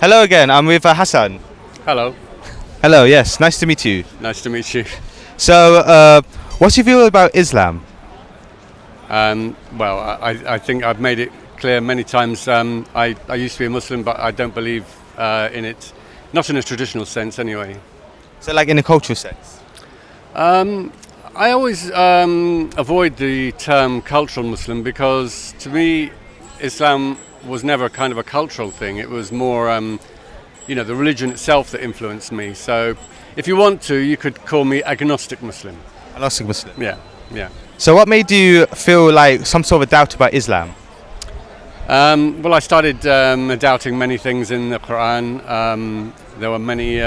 Hello again, I'm with Hassan. Hello. Hello, yes, nice to meet you. Nice to meet you. So, what's your view about Islam? Well, I think I've made it clear many times. I used to be a Muslim, but I don't believe in it, not in a traditional sense anyway. So, like in a cultural sense? I always avoid the term cultural Muslim because to me Islam was never kind of a cultural thing. It was more, the religion itself that influenced me. So if you want to, you could call me Agnostic Muslim. Agnostic Muslim? Yeah. So what made you feel like some sort of doubt about Islam? Well, I started doubting many things in the Quran. There were many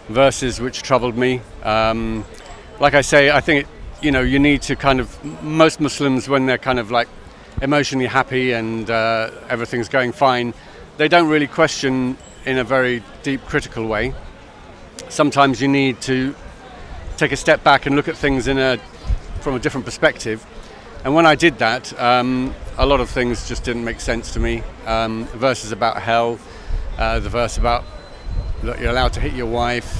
verses which troubled me. Like I say, I think you need to most Muslims, when they're kind of like emotionally happy and everything's going fine, they don't really question in a very deep critical way. Sometimes you need to take a step back and look at things from a different perspective. And when I did that, a lot of things just didn't make sense to me. Verses about hell, the verse about that you're allowed to hit your wife,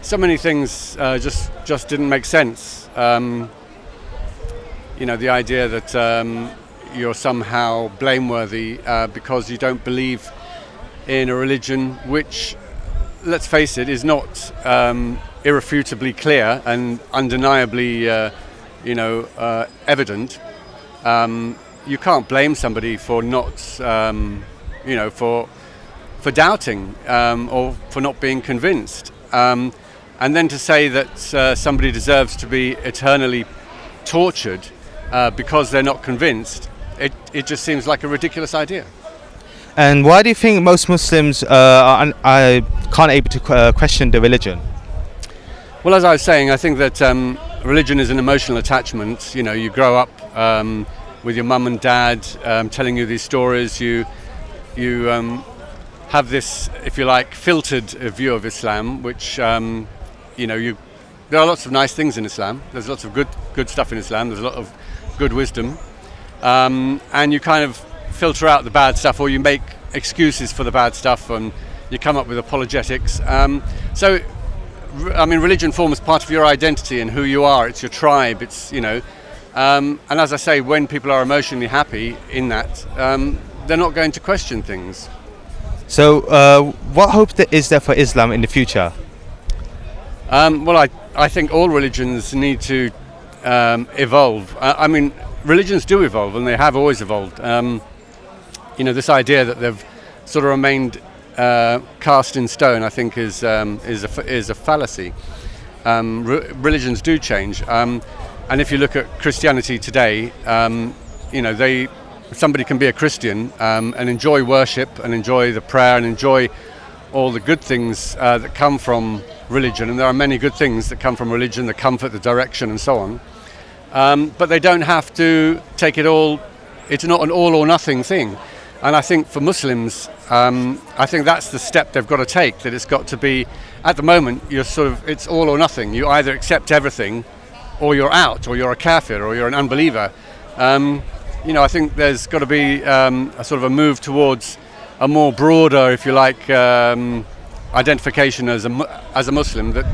so many things just didn't make sense. The idea that you're somehow blameworthy because you don't believe in a religion which, let's face it, is not irrefutably clear and undeniably, evident. You can't blame somebody for not, for doubting or for not being convinced. And then to say that somebody deserves to be eternally tortured because they're not convinced, it just seems like a ridiculous idea. And why do you think most Muslims are can't able to question the religion? Well, as I was saying, I think that religion is an emotional attachment. You grow up with your mum and dad telling you these stories. You have this, if you like, filtered view of Islam, which there are lots of nice things in Islam. There's lots of good stuff in Islam. There's a lot of good wisdom, and you kind of filter out the bad stuff, or you make excuses for the bad stuff, and you come up with apologetics. Religion forms part of your identity and who you are. It's your tribe. It's and as I say, when people are emotionally happy in that, they're not going to question things. So, what hope is there for Islam in the future? Well, I think all religions need to evolve. Religions do evolve, and they have always evolved. This idea that they've sort of remained cast in stone, I think, is a fallacy. Religions do change, and if you look at Christianity today, somebody can be a Christian and enjoy worship and enjoy the prayer and enjoy all the good things that come from religion, and there are many good things that come from religion, the comfort, the direction, and so on. But they don't have to take it all. It's not an all or nothing thing. And I think for Muslims, I think that's the step they've got to take, that it's got to be, at the moment, it's all or nothing. You either accept everything, or you're out, or you're a kafir, or you're an unbeliever. I think there's got to be a sort of a move towards a more broader, if you like, identification as a Muslim, that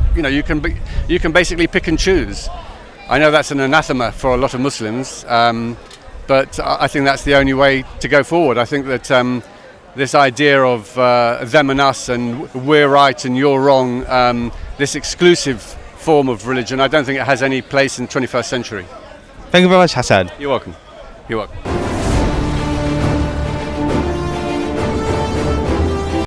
you can basically pick and choose. I know that's an anathema for a lot of Muslims, but I think that's the only way to go forward. I think that this idea of them and us, and we're right and you're wrong, this exclusive form of religion, I don't think it has any place in the 21st century. Thank you very much, Hassan. You're welcome.